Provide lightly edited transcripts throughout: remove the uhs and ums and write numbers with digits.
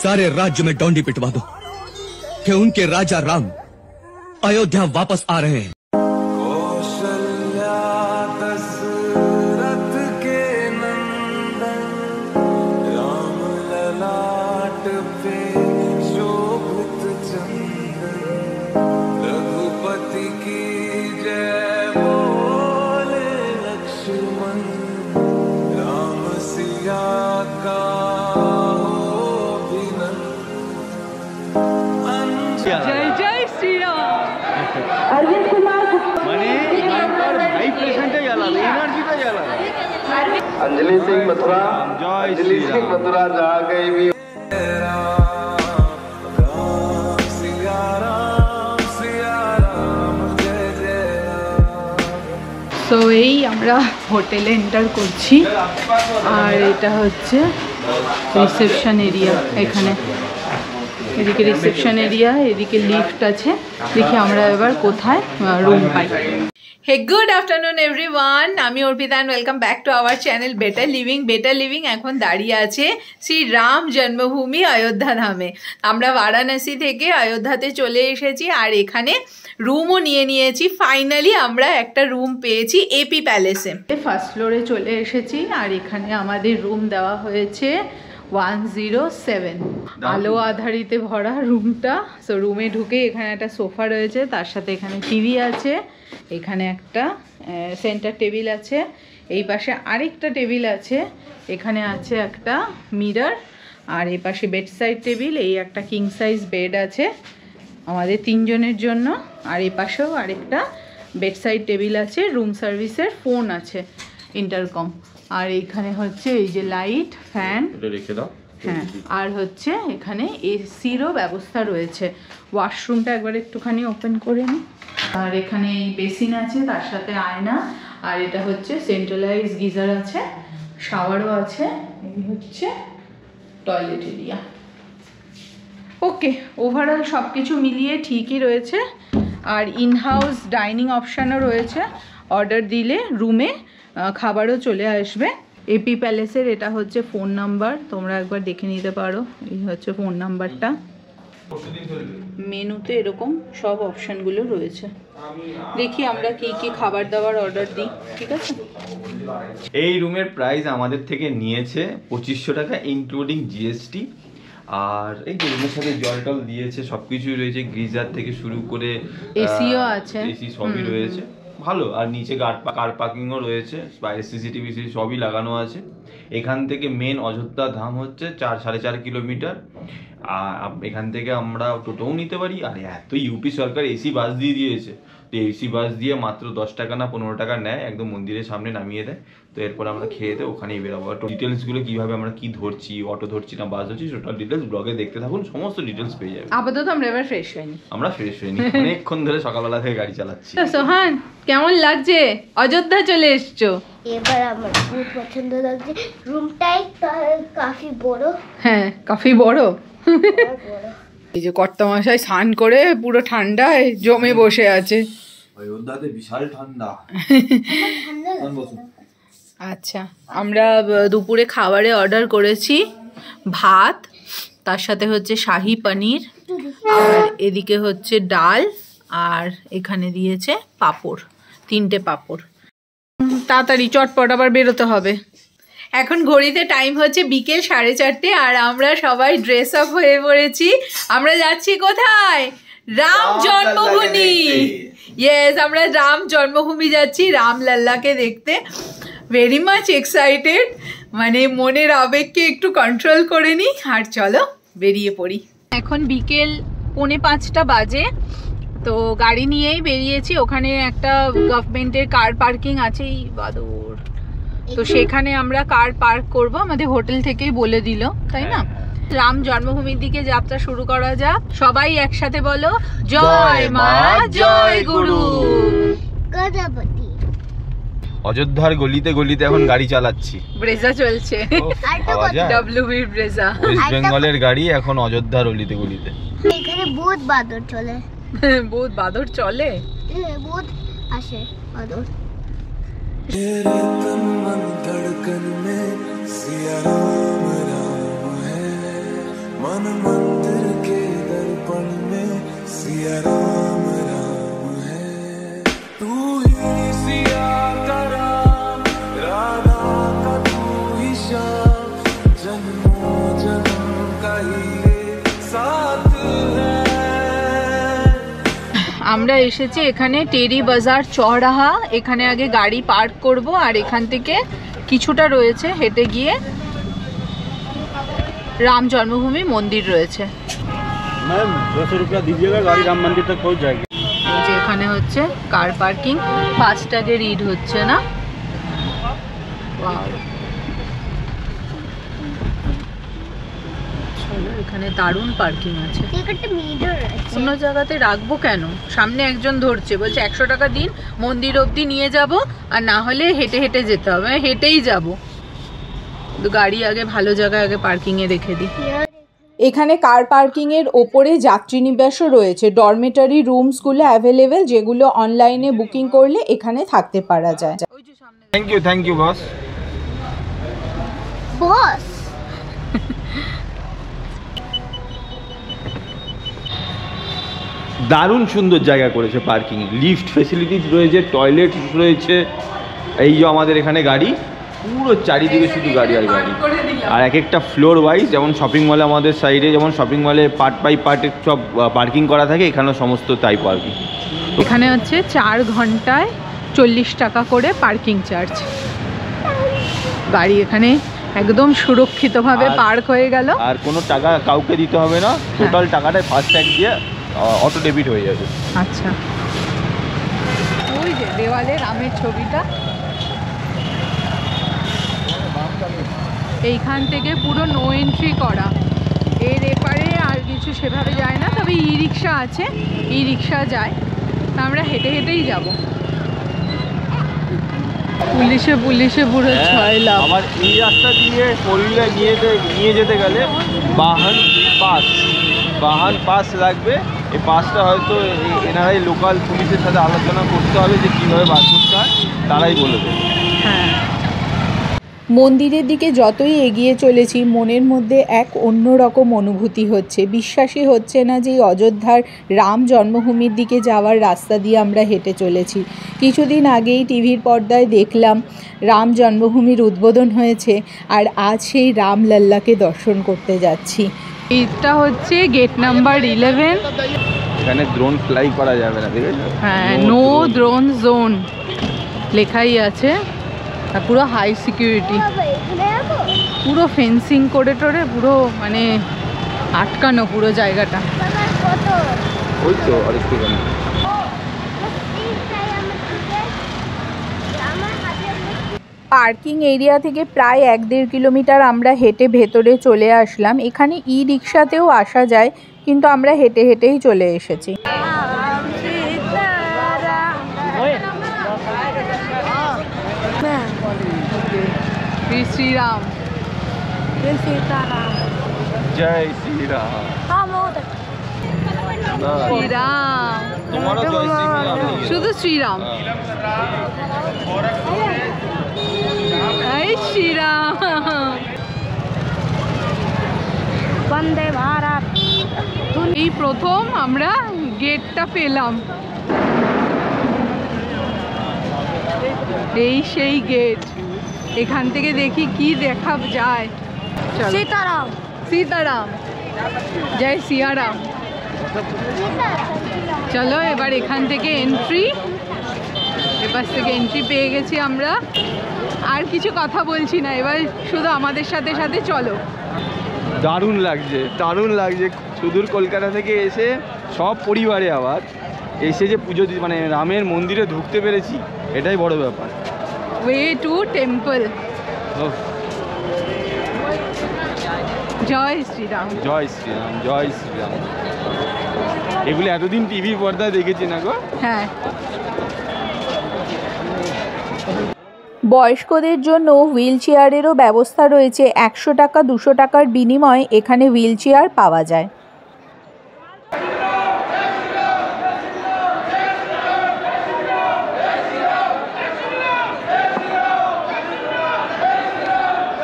सारे राज्य में डोंडी पिटवा दो कि उनके राजा राम अयोध्या वापस आ रहे हैं। जय जय श्री राम। अरविंद कुमार মানে এখানকার ভাইব্রেশনটা আলাদা, এনার্জিটা আলাদা। अंजलि सिंह मथुरा, जय अंजलि सिंह मथुरा जहाँ कहीं भी তো এই আমরা হোটেলে এন্টার করছি আর এটা হচ্ছে রিসেপশন এরিয়া। এখানে এদিকে রিসেপশন এরিয়া, এদিকে লিফট আছে। দেখি আমরা এবার কোথায় রুম পাই। হে গুড আফটারনুন এভরিওয়ান, আমি Arpita and welcome back to our channel better living. Better living এখন দাঁড়িয়ে আছে শ্রী রাম জন্মভূমি অযোধ্যা ধামে। আমরা বারাণসী থেকে অযোধ্যাতে চলে এসেছি আর এখানে রুমও নিয়ে নিয়েছি। ফাইনালি আমরা একটা রুম পেয়েছি এপি প্যালেসে। ফার্স্ট ফ্লোরে চলে এসেছি আর এখানে আমাদের রুম দেওয়া হয়েছে 107। আলো আধারিতে ভরা রুমটা। সো রুমে ঢুকে এখানে একটা সোফা রয়েছে, তার সাথে এখানে টিভি আছে, এখানে একটা সেন্টার টেবিল আছে, এই পাশে আরেকটা টেবিল আছে, এখানে আছে একটা মিরর, আর এই পাশে বেড সাইড টেবিল, এই একটা কিং সাইজ বেড আছে আমাদের তিনজনের জন্য, আর এই পাশেও আরেকটা বেড সাইড টেবিল আছে, রুম সার্ভিসের ফোন আছে, ইন্টারকম, আর এইখানে হচ্ছে এই যে লাইট ফ্যান রেখে দাও। হ্যাঁ, আর হচ্ছে এখানে এসিরও ব্যবস্থা রয়েছে। ওয়াশরুমটা একবার একটুখানি ওপেন করে নিই। আর এখানে এই বেসিন আছে, তার সাথে আয়না, আর এটা হচ্ছে সেন্ট্রালাইজ গিজার আছে, শাওয়ারও আছে, এই হচ্ছে টয়লেট এরিয়া। ওকে, ওভারঅল সব কিছু মিলিয়ে ঠিকই রয়েছে। আর ইনহাউস ডাইনিং অপশানও রয়েছে, অর্ডার দিলে রুমে খাবারও চলে আসবে। এপি প্যালেসের এটা হচ্ছে ফোন নাম্বার, তোমরা একবার দেখে নিতে পারো। এই হচ্ছে ফোন নাম্বারটা। মেনুতে এরকম সব অপশানগুলো রয়েছে। দেখি আমরা কি কি খাবার দাবার অর্ডার দিই। ঠিক আছে, এই রুমের প্রাইস আমাদের থেকে নিয়েছে 2500 টাকা ইনক্লুডিং জিএসটি। আর এই যে রুমের সাথে জল টল দিয়েছে, সবকিছুই রয়েছে, গিজার থেকে শুরু করে এসিও আছে, এসি সবই রয়েছে ভালো। আর নিচে কার পার্কিংও রয়েছে, বাইরে সিসিটিভি সবই লাগানো আছে। এখান থেকে মেন অযোধ্যা ধাম হচ্ছে 4-4.5 কিলোমিটার। আর এখান থেকে আমরা টোটোও নিতে পারি। আর এত ইউপি সরকার এসি বাস দিয়ে দিয়েছে, তো এসি বাস দিয়ে মাত্র 10 টাকা না 15 টাকা নেয়, একদম মন্দিরের সামনে নামিয়ে দেয়। তো এরপর আমরা খেয়ে দিয়ে ওখানেই বেরোবো। ডিটেলসগুলো কীভাবে আমরা কি ধরছি, অটো ধরছি না বাস ধরছি, টোটাল ডিটেলস ব্লগে দেখতে থাকুন, সমস্ত ডিটেলস পেয়ে যাবে। আপাতত আমরা এবার ফ্রেশ হইনি। আমরা ফ্রেশ হইনি, অনেকক্ষণ ধরে সকালবেলা থেকে গাড়ি চালাচ্ছি। সোহান, কেমন লাগছে? অযোধ্যা চলে এসছো। এবার আমার খুব পছন্দ লাগছে, রুমটাই কাফি বড়। হ্যাঁ, কাফি বড়। এই যে কর্তামশাই স্নান করে পুরো ঠান্ডায় জমে বসে আছে। অযোধ্যাতে বিশাল ঠান্ডা। আচ্ছা, আমরা দুপুরে খাবারে অর্ডার করেছি ভাত, তার সাথে হচ্ছে শাহি পনির, আর এদিকে হচ্ছে ডাল, আর এখানে দিয়েছে পাঁপড়, 3টে পাঁপড়। তাড়াতাড়ি চটপট আবার বেরোতে হবে। এখন ঘড়িতে টাইম হচ্ছে বিকেল 4:30 আর আমরা সবাই ড্রেস আপ হয়ে পড়েছি। আমরা যাচ্ছি কোথায়? রাম জন্মভূমি। ইয়েস, আমরা রাম জন্মভূমি যাচ্ছি, রামলাল্লাকে দেখতে। ভেরি মাচ এক্সাইটেড, মানে মনের আবেগকে একটু কন্ট্রোল করে নিই আর চলো বেরিয়ে পড়ি। এখন বিকেল 4:45 বাজে, তো গাড়ি নিয়েই বেরিয়েছি। ওখানে একটা গভর্নমেন্টের কার পার্কিং আছে, এই বাদুর, তো সেখানে আমরা কার পার্ক করব, আমাদের হোটেল থেকেই বলে দিল, তাই না? রাম জন্মভূমির দিকে যাত্রা শুরু করা যাক। সবাই একসাথে বলো, জয় মা জয় গুরু। অযোধ্যার গলিতে গলিতে এখন গাড়ি চালাচ্ছি, ব্রেজা চলছে, ডব্লিউবি ব্রেজা। ওয়েস্ট বেঙ্গলের গাড়ি এখন অযোধ্যার গলিতে গলিতে। এখানে বহুত বাদর চলে। বহুত বাদর চলে, বহুত আসে বাদর। मन मंदिर के दर्पण में सिया राम राम है, तू ही सिया का राम, राधा का तू ही श्याम, जन्मों जन्म का ही साथ है। আমরা এসেছি এখানে টেরি বাজার চৌরাহা। এখানে আগে গাড়ি পার্ক করব আর এখান থেকে কিছুটা রয়েছে হেঁটে গিয়ে রাম জন্মভূমি মন্দির রয়েছে। मैम 200 रुपया दीजिएगा, गाड़ी राम मंदिर तक पहुंच जाएगी। এই যে এখানে হচ্ছে কার পার্কিং, 5 টাকা রিড হচ্ছে না। ওয়াও, চলো এখানে দারুণ পার্কিং আছে। অন্য জায়গাতে রাখবো কেন, সামনে একজন ধরছে, বলছে 100 টাকা দিন মন্দির অবধি নিয়ে যাব, আর না হলে হেঁটে হেঁটে যেতে হবে। আমি হেঁটেই যাব, গাড়ি আগে ভালো জায়গায় আগে পার্কিংয়ে রেখে দিই। এখানে কার পার্কিংয়ের ওপরে যাত্রীনিবাসও রয়েছে, ডরমেটারি রুমসগুলো অ্যাভেলেবেল, যেগুলো অনলাইনে বুকিং করলে এখানে থাকতে পারা যায়। Thank you boss. বস দারুণ সুন্দর জায়গা করেছে পার্কিং, লিফট ফেসিলিটিস রয়েছে, টয়লেট রয়েছে। এই যে আমাদের এখানে গাড়ি, পুরো চারিদিকে শুধু গাড়ি আর গাড়ি, আর এক একটা ফ্লোর ওয়াইজ, যেমন শপিং মলে আমাদের সাইডে যেমন শপিং মলে পার্ট বাই পার্ট সব পার্কিং করা থাকে, এখানেও সমস্ত তাই পার্কিং। এখানে হচ্ছে 4 ঘন্টায় 40 টাকা করে পার্কিং চার্জ। গাড়ি এখানে একদম সুরক্ষিতভাবে পার্ক হয়ে গেল, আর কোনো টাকা কাউকে দিতে হবে না, টোটাল টাকাটাই ফাস্ট্যাগ দিয়ে অটো ডেবিট হয়ে যাবে। আচ্ছা, ওই যে দেওয়ালে রামের ছবিটা, এইখান থেকে পুরো নো এন্ট্রি করা, এর এপারে আর কিছু সেভাবে যায় না, তবে ই রিক্সা আছে, ই রিক্সা যায়, তা আমরা হেঁটে হেঁটেই যাব। পুলিশে পুলিশে পুরো ছয় লাভ। আমার এই রাস্তা দিয়ে ফোরহুইলার নিয়ে যেতে গেলে বাহন পাস লাগবে। এই পাসটা হয়তো এনারাই লোকাল পুলিশের সাথে আলোচনা করতে হবে যে কীভাবে বার করতে হয়, তারাই বলে দেবে। হ্যাঁ, মন্দিরের দিকে যতই এগিয়ে চলেছি মনের মধ্যে এক অন্যরকম অনুভূতি হচ্ছে। বিশ্বাসই হচ্ছে না যে অযোধ্যার রাম জন্মভূমির দিকে যাওয়ার রাস্তা দিয়ে আমরা হেঁটে চলেছি। কিছুদিন আগেই টিভির পর্দায় দেখলাম রাম জন্মভূমির উদ্বোধন হয়েছে, আর আজ সেই রামলাল্লাকে দর্শন করতে যাচ্ছি। এটা হচ্ছে গেট নাম্বার 11। এখানে ড্রোন ফ্লাই করা যাবে না, ঠিক আছে? হ্যাঁ, নো ড্রোন জোন লেখাই আছে, আর পুরো হাই সিকিউরিটি, পুরো ফেন্সিং করে টোরে পুরো মানে আটকানো পুরো জায়গাটা। ওই তো আরেকটু পার্কিং এরিয়া থেকে প্রায় 1-1.5 কিলোমিটার আমরা হেঁটে ভেতরে চলে আসলাম। এখানে ই রিক্সাতেও আসা যায়, কিন্তু আমরা হেঁটে হেঁটেই চলে এসেছি। শ্রীরাম, জয় শ্রীরাম। শ্রীরাম, তোমারও জয় শ্রীরাম, শুধু শ্রীরাম। এই শ্রীরাম, বন্দে ভারত। এই প্রথম আমরা গেটটা পেলাম, এই সেই গেট। এখান থেকে দেখি কি দেখা যায়। সীতারাম, সীতারাম, জয় সিয়ারাম। চলো এবার এখান থেকে এন্ট্রি, এবার থেকে এন্ট্রি পেয়ে গেছি আমরা। আর কিছু কথা বলছি না, এবার শুধু আমাদের সাথে সাথে চলো। দারুণ লাগছে সুদূর কলকাতা থেকে এসে সব পরিবারে আবার এসে যে পুজো মানে রামের মন্দিরে ঢুকতে পেরেছি, এটাই বড় ব্যাপার। Way to temple. জয় শ্রীরাম, জয় শ্রীরাম, জয় শ্রীরাম। এগুলো এতদিন টিভি পর্দায় দেখেছি না গো। হ্যাঁ, বয়স্কদের জন্য হুইল চেয়ারেরও ব্যবস্থা রয়েছে। 100 টাকা 200 টাকার বিনিময়ে এখানে হুইল চেয়ার পাওয়া যায়।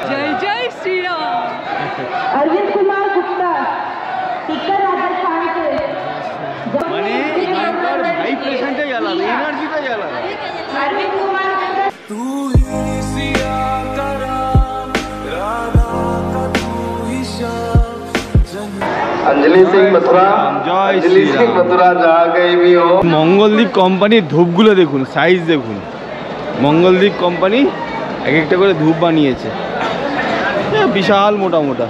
জয় জয় শ্রীরাম। अरविंद कुमार गुप्ता अंजलि सिंह मथुरा जय अंजलि श्री सिंह राम। मथुरा जहाँ कहीं भी हो। মঙ্গলদ্বীপ কোম্পানির ধূপগুলো দেখুন, সাইজ দেখুন। মঙ্গলদ্বীপ কোম্পানি এক একটা করে ধূপ বানিয়েছে, বিশাল মোটা মোটা।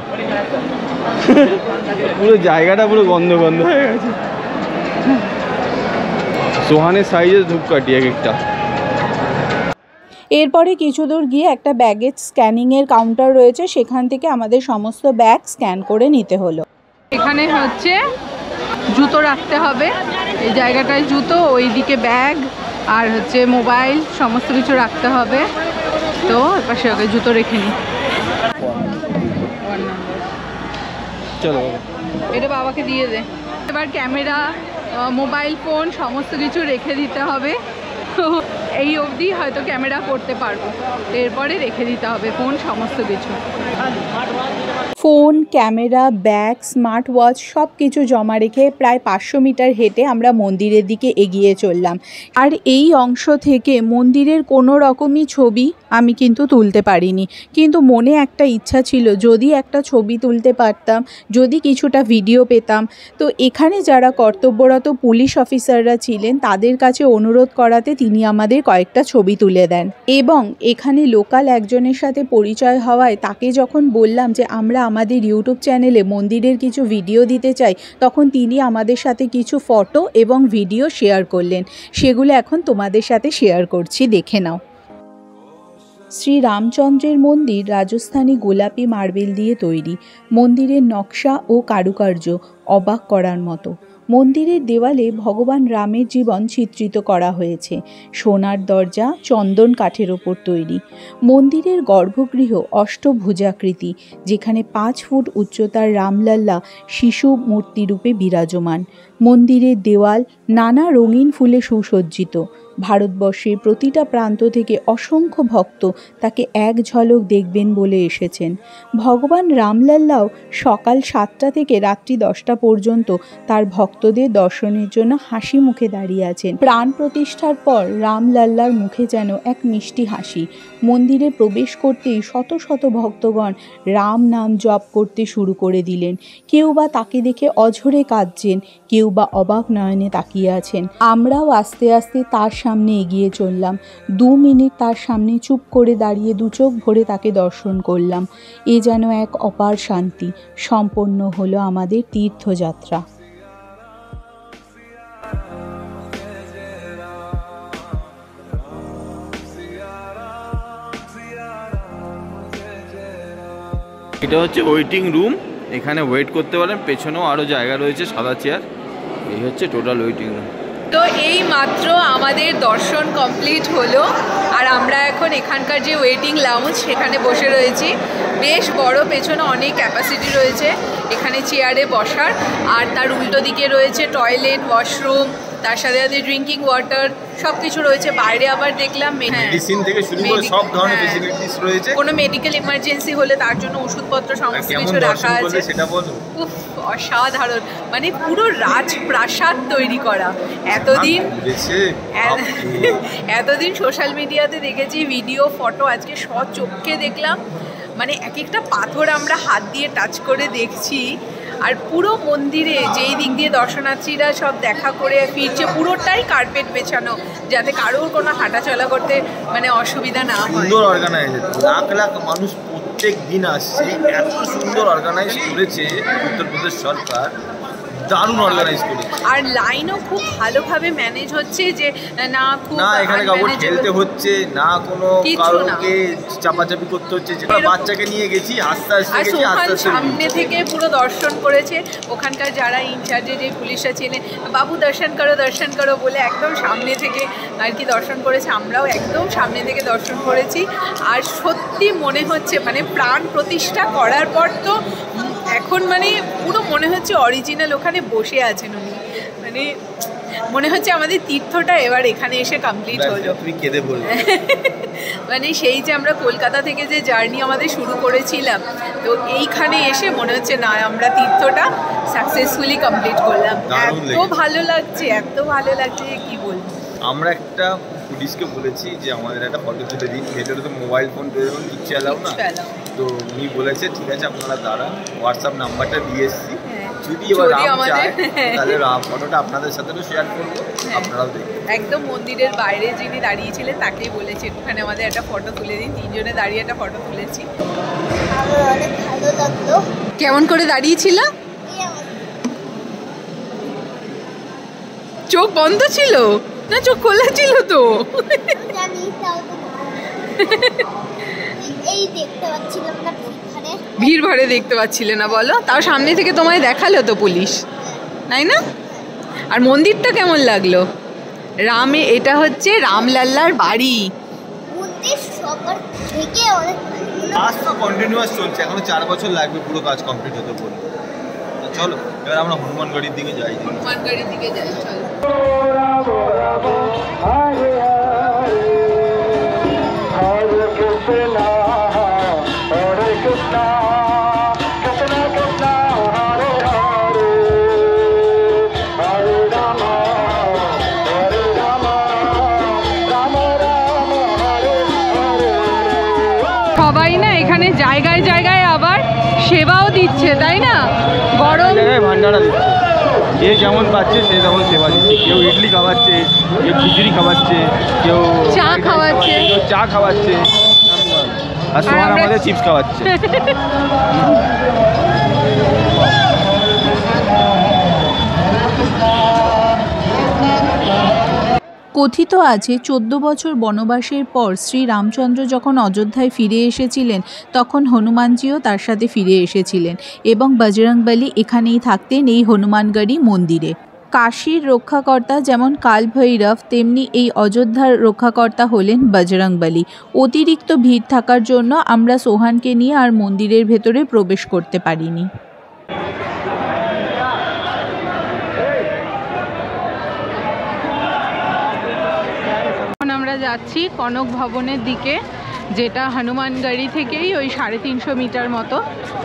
পুরো জায়গাটা পুরো গন্ধ গন্ধ হয়ে গেছে। সোহানের সাইজের ধূপকাঠি এক একটা। এরপরে কিছু দূর গিয়ে একটা ব্যাগেজ স্ক্যানিংয়ের কাউন্টার রয়েছে, সেখান থেকে আমাদের সমস্ত ব্যাগ স্ক্যান করে নিতে হলো। এখানে হচ্ছে জুতো রাখতে হবে, এই জায়গাটায় জুতো, ওইদিকে ব্যাগ আর হচ্ছে মোবাইল সমস্ত কিছু রাখতে হবে। তো এপাশে ওকে জুতো রেখে নিই। চলো এটা বাবাকে দিয়ে দে। এবার ক্যামেরা, মোবাইল ফোন সমস্ত কিছু রেখে দিতে হবে। এই অবধি হয়তো ক্যামেরা করতে পারবো, এরপরে রেখে দিতে হবে ফোন সমস্ত কিছু। Phone, camera, bag, smart watch সব কিছু জমা রেখে প্রায় 500 মিটার হেঁটে আমরা মন্দিরের দিকে এগিয়ে চললাম। আর এই অংশ থেকে মন্দিরের কোনো রকমই ছবি আমি কিন্তু তুলতে পারিনি, কিন্তু মনে একটা ইচ্ছা ছিল যদি একটা ছবি তুলতে পারতাম, যদি কিছুটা ভিডিও পেতাম। তো এখানে যারা কর্তব্যরত পুলিশ অফিসাররা ছিলেন তাদের কাছে অনুরোধ করাতে তিনি আমাদের কয়েকটা ছবি তুলে দেন। এবং এখানে লোকাল একজনের সাথে পরিচয় হওয়ায় তাকে যখন বললাম যে আমরা আমাদের ইউটিউব চ্যানেলে মন্দিরের কিছু ভিডিও দিতে চাই, তখন তিনি আমাদের সাথে কিছু ফটো এবং ভিডিও শেয়ার করলেন। সেগুলো এখন তোমাদের সাথে শেয়ার করছি, দেখে নাও। শ্রী রামচন্দ্রের মন্দির রাজস্থানী গোলাপি মার্বেল দিয়ে তৈরি। মন্দিরের নকশা ও কারুকার্য অবাক করার মতো। মন্দিরের দেওয়ালে ভগবান রামের জীবন চিত্রিত করা হয়েছে। সোনার দরজা চন্দন কাঠের ওপর তৈরি। মন্দিরের গর্ভগৃহ অষ্টভুজাকৃতি, যেখানে 5 ফুট উচ্চতার রামলাল্লা শিশু মূর্তিরূপে বিরাজমান। মন্দিরের দেওয়াল নানা রঙিন ফুলে সুসজ্জিত। ভারতবর্ষের প্রতিটা প্রান্ত থেকে অসংখ্য ভক্ত তাকে এক ঝলক দেখবেন বলে এসেছেন। ভগবান রামলাল্লাও সকাল 7টা থেকে রাত্রি 10টা পর্যন্ত তার ভক্তদের দর্শনের জন্য হাসি মুখে দাঁড়িয়ে আছেন। প্রাণ প্রতিষ্ঠার পর রামলাল্লার মুখে যেন এক মিষ্টি হাসি। মন্দিরে প্রবেশ করতেই শত শত ভক্তগণ রাম নাম জপ করতে শুরু করে দিলেন। কেউ বা তাকে দেখে অঝরে কাঁদছেন, কেউ বা অবাক নয়নে তাকিয়ে আছেন। আমরাও আস্তে আস্তে তার সামনে এগিয়ে চললাম। 2 মিনিট তার সামনে চুপ করে দাঁড়িয়ে 2 চোখ ভরে তাকে দর্শন করলাম। এ যেন এক অপার শান্তি। সম্পন্ন হলো আমাদের তীর্থযাত্রা। এটা হচ্ছে ওয়েটিং রুম, এখানে ওয়েট করতে পারেন। পেছনেও আরও জায়গা রয়েছে, সাদা চেয়ার। এই হচ্ছে টোটাল ওয়েটিং রুম। তো এই মাত্র আমাদের দর্শন কমপ্লিট হলো, আর আমরা এখন এখানকার যে ওয়েটিং লাউঞ্জ সেখানে বসে রয়েছি। বেশ বড়, পেছনে অনেক ক্যাপাসিটি রয়েছে এখানে চেয়ারে বসার। আর তার উল্টো দিকে রয়েছে টয়লেট, ওয়াশরুম, তার সাথে সাথে ড্রিঙ্কিং ওয়াটার সব কিছু রয়েছে। বাইরে আবার দেখলাম মেডিসিন থেকে শুরু করে সব ধরনের ফ্যাসিলিটিস রয়েছে। কোনো মেডিকেল ইমার্জেন্সি হলে তার জন্য ওষুধপত্র সমস্ত কিছু রাখা আছে। সেটা বলো। উফ, অসাধারণ, মানে পুরো রাজপ্রাসাদ তৈরি করা। এতদিন সোশ্যাল মিডিয়াতে দেখেছি ভিডিও, ফটো, আজকে সচক্ষে দেখলাম। মানে এক একটা পাথর আমরা হাত দিয়ে টাচ করে দেখছি। আর পুরো মন্দিরে যেই দিক দিয়ে দর্শনার্থীরা সব দেখা করে ফিরছে, পুরোটাই কার্পেট বেছানো, যাতে কারোর কোনো হাঁটাচলা করতে মানে অসুবিধা না হয়। সুন্দর অর্গানাইজ, লাখ লাখ মানুষ প্রত্যেক দিন আসছে। এত সুন্দর অর্গানাইজ করেছে উত্তরপ্রদেশ সরকার, দারুণ অর্গানাইজ করেছে। আর লাইনও খুব ভালোভাবে ম্যানেজ হচ্ছে, যে না খুব না এখানে কাউকে ঠেলতে হচ্ছে না, কোনো কাউকে চাপাচাপি করতে হচ্ছে। যেটা বাচ্চাকে নিয়ে গেছি আস্তে আস্তে গেছি, আস্তে আস্তে সামনে থেকে পুরো দর্শন করেছে। ওখানকার যারা ইনচার্জে যে পুলিশরা ছিলেন, বাবু দর্শন করো বলে একদম সামনে থেকে আর কি দর্শন করেছে। আমরাও একদম সামনে থেকে দর্শন করেছি। আর সত্যি মনে হচ্ছে মানে প্রাণ প্রতিষ্ঠা করার পর তো এখন মানে পুরো মনে হচ্ছে অরিজিনাল ওখানে বসে আছেন উনি। মানে মনে হচ্ছে আমাদের তীর্থটা এবার এখানে এসে কমপ্লিট হলো। তুমি কেঁদে বললে মানে সেই যে আমরা কলকাতা থেকে যে জার্নি আমাদের শুরু করেছিলাম, তো এইখানে এসে মনে হচ্ছে না আমরা তীর্থটা সাকসেসফুলি কমপ্লিট করলাম। এত ভালো লাগছে কি বলবো। আমরা একটা পুলিশকে বলেছি যে আমাদের একটা ফটো তুলে দিন, ভেতরে তো মোবাইল ফোন কিচ্ছু অ্যালাউ না। তো উনি বলেছে ঠিক আছে আপনারা দাঁড়ান, হোয়াটসঅ্যাপ নাম্বারটা দিয়ে এসছি, যদি এবার যদি রাম আমাদের- চায়, তাহলে রাম ফটোটা আপনাদের সাথে শেয়ার করবো, আপনারাও দেখবেন। একদম মন্দিরের বাইরে যিনি দাঁড়িয়েছিলেন তাকেই বলেছি একটুখানি আমাদের একটা ফটো তুলে দিন। তিনজনে দাঁড়িয়ে একটা ফটো তুলেছি। আমার অনেক ভালো লাগলো। কেমন করে দাঁড়িয়েছিল? চোখ বন্ধ ছিল না চোখ খোলা ছিল? তো জানি তাও তো এই দেখতে পাচ্ছিলাম না ভিড়। ভিড় ভাড়ে দেখতে পাচ্ছিলে না বলো? তাও সামনে থেকে তোমায় দেখালো তো পুলিশ, তাই না? আর মন্দিরটা কেমন লাগলো? এটা হচ্ছে রামলাল্লার বাড়ি। মন্দির সবার থেকে অনেক কাজ তো কন্টিনিউয়াস চলছে, এখনো 4 বছর লাগবে পুরো কাজ কমপ্লিট হতে বলে। তো চলো এবার আমরা হনুমানগড়ির দিকে যাই। হনুমানগড়ির দিকে যাই, চলো। সবাই না এখানে জায়গায় জায়গায় আবার সেবাও দিচ্ছে, তাই না? গরম জায়গায় ভান্ডারা দিচ্ছে, যে যেমন পাচ্ছে সে তেমন সেবা দিচ্ছে। কেউ ইডলি খাওয়াচ্ছে, কেউ খিচুড়ি খাওয়াচ্ছে, কেউ চা খাওয়াচ্ছে, কেউ চা খাওয়াচ্ছে, আর সোহান আমাদের চিপস খাওয়াচ্ছে। কথিত আছে 14 বছর বনবাসের পর শ্রী রামচন্দ্র যখন অযোধ্যায় ফিরে এসেছিলেন তখন হনুমানজিও তার সাথে ফিরে এসেছিলেন এবং বজরংবলী এখানেই থাকতেন এই হনুমানগড়ি মন্দিরে। কাশীর রক্ষাকর্তা যেমন কাল ভৈরব, তেমনি এই অযোধ্যার রক্ষাকর্তা হলেন বজরংবলী। অতিরিক্ত ভিড় থাকার জন্য আমরা সোহানকে নিয়ে আর মন্দিরের ভেতরে প্রবেশ করতে পারিনি। আমরা যাচ্ছি কনক ভবনের দিকে, যেটা হনুমানগড়ি থেকেই ওই 350 মিটার মতো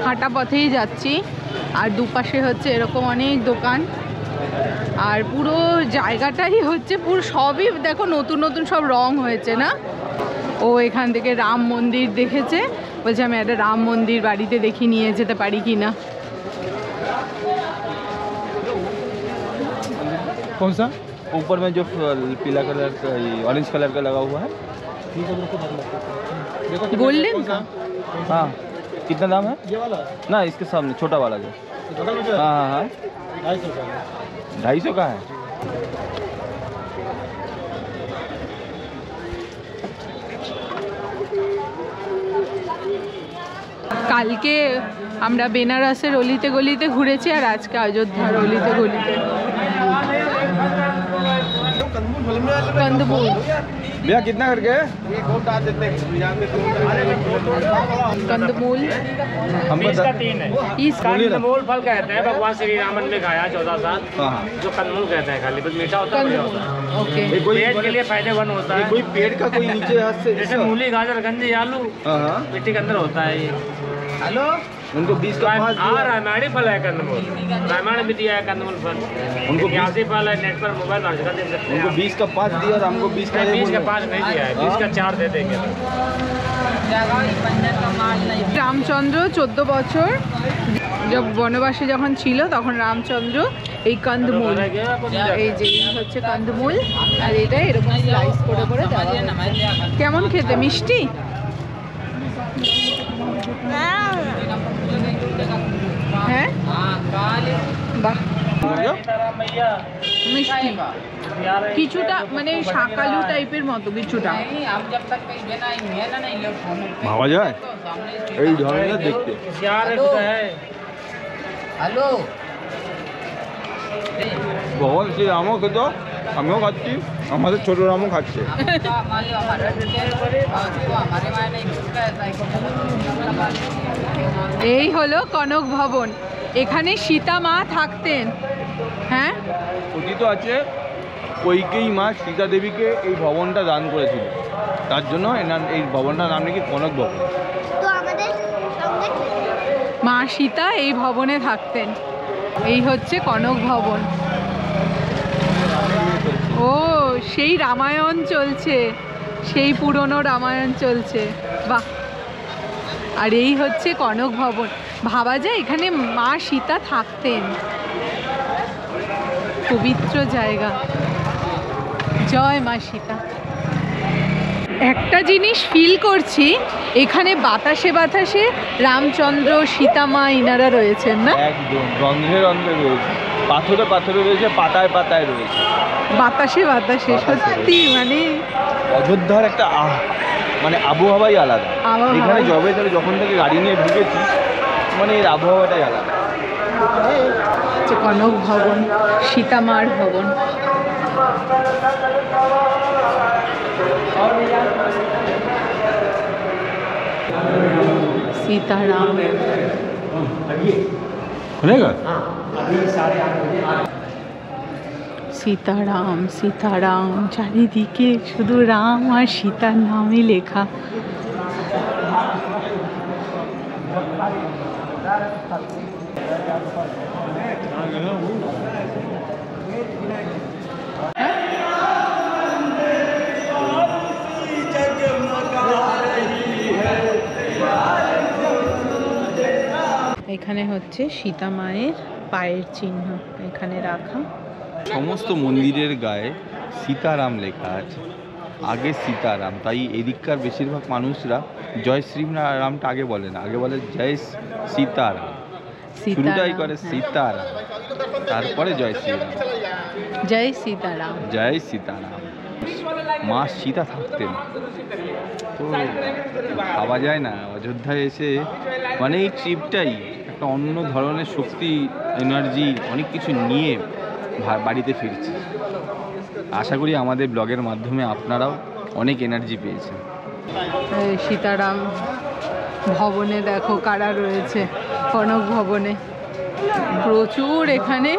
হাঁটা পথেই যাচ্ছি। আর দুপাশে হচ্ছে এরকম অনেক দোকান, আর পুরো জায়গাটাই হচ্ছে পুরো সবই দেখো নতুন নতুন সব রং হয়েছে না। ও এখান থেকে রাম মন্দির দেখেছে, বলছে আমি একটা রাম মন্দির বাড়িতে দেখি নিয়ে যেতে পারি কি না। कौन सा? ऊपर में जो पीला कलर का ऑरेंज कलर का लगा हुआ है, गोल्डन का? हाँ कितना दाम है? ये वाला ना, इसके सामने छोटा वाला जो। हाँ हाँ हाँ 250 का है। কালকে আমরা বেনারসের অলিতে গলিতে ঘুরেছি আর আজকে অযোধ্যার অলিতে গলিতে। कंदमूल भैया कितना करके? कंदमूल हम बता 3 है। इसका कंदमूल फल कहते हैं, भगवान श्री रामन ने खाया 14 साल, हाँ जो कंदमूल कहते हैं। खाली बस मीठा होता है, बढ़िया होता है। ओके। पेट के लिए फायदेमंद होता है। कोई पेड़ का कोई नीचे हाथ से जैसे मूली, गाजर, गंजी, आलू हाँ मिट्टी के अंदर होता है ये। हेलो, उनको 20 का 5 रामायणी फल है कंदमूल, रामायण में दिया है कंदमूल फल। उनको इतिहासी फल है, नेट पर मोबाइल लॉन्च कर दे सकते हैं। उनको 20 का 5 दिया और हमको 20 का 20 का 5 नहीं दिया है, 20 का 4 दे देंगे। রামচন্দ্র 14 বছর বনবাসে যখন ছিল তখন রামচন্দ্র এই কন্দমূল, এই যে হচ্ছে কন্দমূল, আর এটা এরকম স্লাইস করে করে দেওয়া হয়। কেমন খেতে? মিষ্টি? হ্যাঁ বাহ, মিষ্টি কিছুটা, মানে শাকালু টাইপের মতো কিছুটা। ভাবা যায় এই ধরনের দেখতে। হ্যালো, ভগবান শ্রী রামও খেত, আমিও খাচ্ছি, আমাদের ছোট রামও খাচ্ছে। এই হলো কনক ভবন, এখানে সীতা মা থাকতেন। হ্যাঁ, কথিত আছে কৈকেয়ী মা সীতা দেবীকে এই ভবনটা দান করেছিল, তার জন্য এই ভবনটার নাম নাকি কনক ভবন। তো আমাদের সঙ্গে মা সীতা এই ভবনে থাকতেন। এই হচ্ছে কনক ভবন। ও সেই রামায়ণ চলছে, সেই পুরনো রামায়ণ চলছে, বাহ। আর এই হচ্ছে কনক ভবন। ভাবা যায় এখানে মা সীতা থাকতেন। পবিত্র জায়গা। জয় মা সীতা। একটা জিনিস ফিল করছি, এখানে বাতাসে বাতাসে রামচন্দ্র সীতা মা ইনারা রয়েছেন না? একদম রন্ধ্রে রন্ধ্রে রয়েছে, পাথরে পাথরে রয়েছে, পাতায় পাতায় রয়েছে, বাতাসে বাতাসে। সত্যি মানে অযোধ্যার একটা মানে আবহাওয়াই আলাদা। এখানে যখন থেকে গাড়ি নিয়ে ঢুকেছি, মানে এর আবহাওয়াটাই আলাদা। কনক ভবন, সীতামার ভবন। सीताराम। सीताराम सीताराम चारिदिके शुधु राम और सीतार नामই লেখা। এখানে হচ্ছে সীতা মায়ের পায়ের চিহ্ন এখানে রাখা। সমস্ত মন্দিরের গায়ে সীতারাম লেখা আছে, আগে সীতারাম, তাই এদিককার বেশিরভাগ মানুষরা জয় শ্রীরামটা আগে বলে না, আগে বলে জয় সীতারাম। শুরুটাই করে সীতারাম, তারপরে জয় শ্রীরাম। জয় সীতারাম। জয় সীতারাম। মা সীতা থাকতেন তো ভাবা যায় না, অযোধ্যায় এসে মানে এই ট্রিপটাই একটা অন্য ধরনের শক্তি, এনার্জি, অনেক কিছু নিয়ে বাড়িতে ফিরছি। আশা করি আমাদের ব্লগের মাধ্যমে আপনারাও অনেক এনার্জি পেয়েছেন। সীতারাম ভবনে দেখো কারা রয়েছে, কনক ভবনে প্রচুর এখানে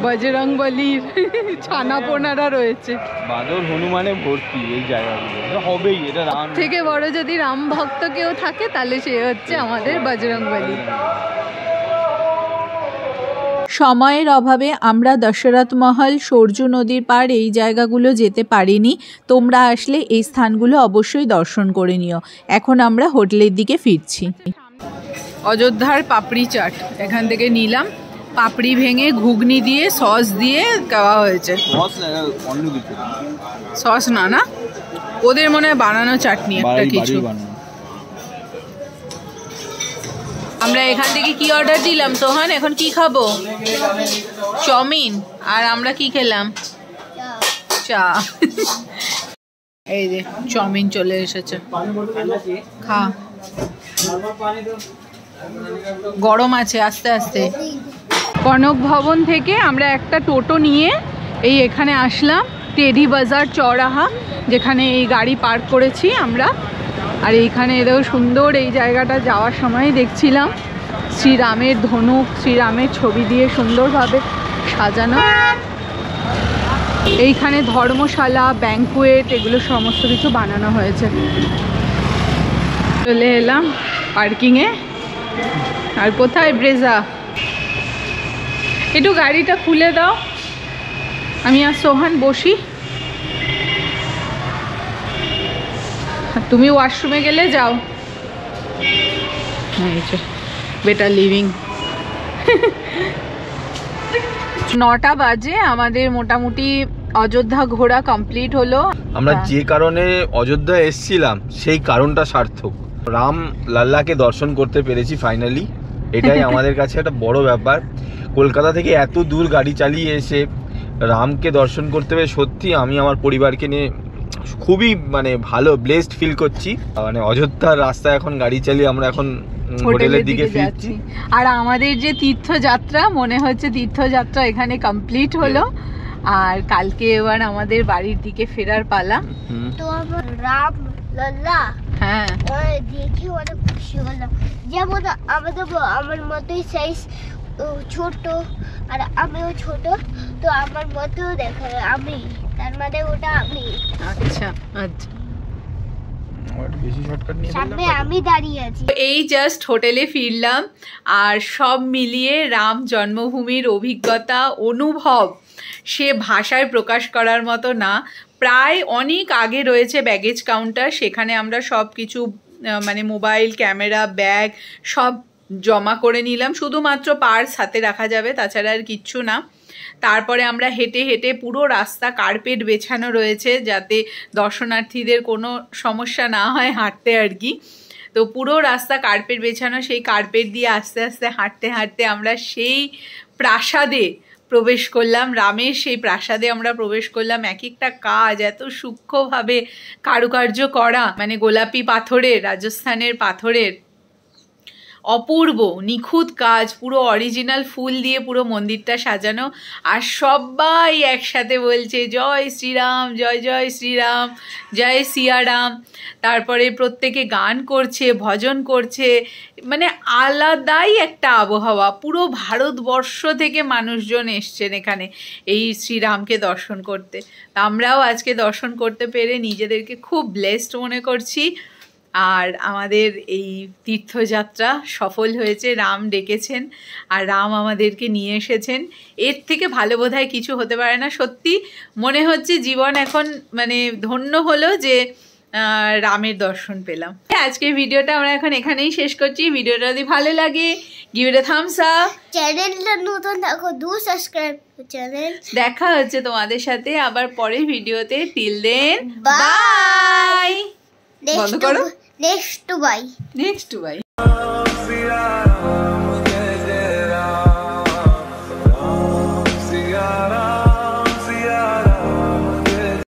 বজরংবলীর ছানাপোনারা রয়েছে। বাদর হনুমানে ভর্তি এই জায়গাগুলো, হবেই এটা। রাম থেকে বড় যদি রাম ভক্ত কেউ থাকে তাহলে সে হচ্ছে আমাদের বজরংবলী। সময়ের অভাবে আমরা দশরথ মহল, সরজু নদীর পাড় এই জায়গাগুলো যেতে পারিনি। তোমরা আসলে এই স্থানগুলো অবশ্যই দর্শন করে নিও। এখন আমরা হোটেলের দিকে ফিরছি। অযোধ্যার পাপড়ি চাট এখান থেকে নিলাম। পাপড়ি ভেঙে ঘুগনি দিয়ে সস দিয়ে খাওয়া হয়েছে। সস না না, ওদের মনে হয় বানানো চাটনি একটা কিছু। আমরা এখান থেকে কি অর্ডার দিলাম সোহান? এখন কি খাবো? চাউমিন। আর আমরা কি খেলাম? চা। এই যে চাউমিন চলে এসেছে, খা। গরম আছে আস্তে আস্তে। কনক ভবন থেকে আমরা একটা টোটো নিয়ে এই এখানে আসলাম, টেডি বাজার চৌরাহা, যেখানে এই গাড়ি পার্ক করেছি আমরা। আর এইখানে এটাও সুন্দর, এই জায়গাটা যাওয়ার সময় দেখছিলাম শ্রীরামের ধনুক, শ্রীরামের ছবি দিয়ে সুন্দরভাবে সাজানো। এইখানে ধর্মশালা, ব্যাংকুয়েট, এগুলো সমস্ত কিছু বানানো হয়েছে। চলে এলাম পার্কিংয়ে। আর কোথায় ব্রেজা? একটু গাড়িটা খুলে দাও, আমি আর সোহান বসি। তুমি ওয়াশরুমে গেলে যাও। Better living. 9টা বাজে, আমাদের মোটামুটি অযোধ্যা ঘোরা কমপ্লিট হলো। আমরা যে কারণে অযোধ্যা এসেছিলাম সেই কারণটা সার্থক। রাম লাল্লাকে দর্শন করতে পেরেছি ফাইনালি, এটাই আমাদের কাছে একটা বড় ব্যাপার। কলকাতা থেকে এত দূর গাড়ি চালিয়ে এসে রামকে দর্শন করতে পেরে সত্যি আমি আমার পরিবারকে নিয়ে খুবই মানে ভালো ব্লেসড ফিল করছি। মানে অযোধ্যার রাস্তায় এখন গাড়ি চালিয়ে আমরা এখন হোটেলের দিকে ফিরছি। আর আমাদের যে তীর্থযাত্রা, মনে হচ্ছে তীর্থযাত্রা এখানে কমপ্লিট হলো। আর কালকে এবার আমাদের বাড়ির দিকে ফেরার পালা। তো আমার রাম লাল্লা হ্যাঁ দেখে অনেক খুশি হলাম। যেমন আমার মতোই সাইজ ছোট, আর আমিও ছোট, তো আমার মতো দেখে আমি, তার মানে ওটা আমি। আচ্ছা আচ্ছা, সামনে আমি দাঁড়িয়ে আছি। এই জাস্ট হোটেলে ফিরলাম, আর সব মিলিয়ে রাম জন্মভূমির অভিজ্ঞতা, অনুভব সে ভাষায় প্রকাশ করার মতো না। প্রায় অনেক আগে রয়েছে ব্যাগেজ কাউন্টার, সেখানে আমরা সব কিছু মানে মোবাইল, ক্যামেরা, ব্যাগ সব জমা করে নিলাম, শুধুমাত্র পার্স হাতে রাখা যাবে, তাছাড়া আর কিচ্ছু না। তারপরে আমরা হেঁটে হেঁটে পুরো রাস্তা কার্পেট বেছানো রয়েছে যাতে দর্শনার্থীদের কোনো সমস্যা না হয় হাঁটতে আর কি। তো পুরো রাস্তা কার্পেট বেছানো, সেই কার্পেট দিয়ে আস্তে আস্তে হাঁটতে হাঁটতে আমরা সেই প্রাসাদে প্রবেশ করলাম। রামের সেই প্রাসাদে আমরা প্রবেশ করলাম। এক একটা কাজ এত সূক্ষ্মভাবে কারুকার্য করা, মানে গোলাপি পাথরের, রাজস্থানের পাথরের অপূর্ব নিখুঁত কাজ, পুরো অরিজিনাল ফুল দিয়ে পুরো মন্দিরটা সাজানো। আর সবাই একসাথে বলছে জয় শ্রীরাম, জয় জয় শ্রীরাম, জয় সিয়ারাম। তারপরে প্রত্যেকে গান করছে, ভজন করছে, মানে আলাদাই একটা আবহাওয়া। পুরো ভারতবর্ষ থেকে মানুষজন এসছেন এখানে এই শ্রীরামকে দর্শন করতে। আমরাও আজকে দর্শন করতে পেরে নিজেদেরকে খুব ব্লেসড মনে করছি। আর আমাদের এই তীর্থযাত্রা সফল হয়েছে, রাম ডেকেছেন আর রাম আমাদেরকে নিয়ে এসেছেন। এর থেকে ভালো বোধহয় কিছু হতে পারে না। সত্যি মনে হচ্ছে জীবন এখন মানে ধন্য হলো যে রামের দর্শন পেলাম। আজকের ভিডিওটা আমরা এখন এখানেই শেষ করছি। ভিডিওটা যদি ভালো লাগে give it a Thums up, চ্যানেলটা নতুন থাকো ডু সাবস্ক্রাইব চ্যানেল। দেখা হচ্ছে তোমাদের সাথে আবার পরের ভিডিওতে। Till then bye. বন্ধ করো। Next by.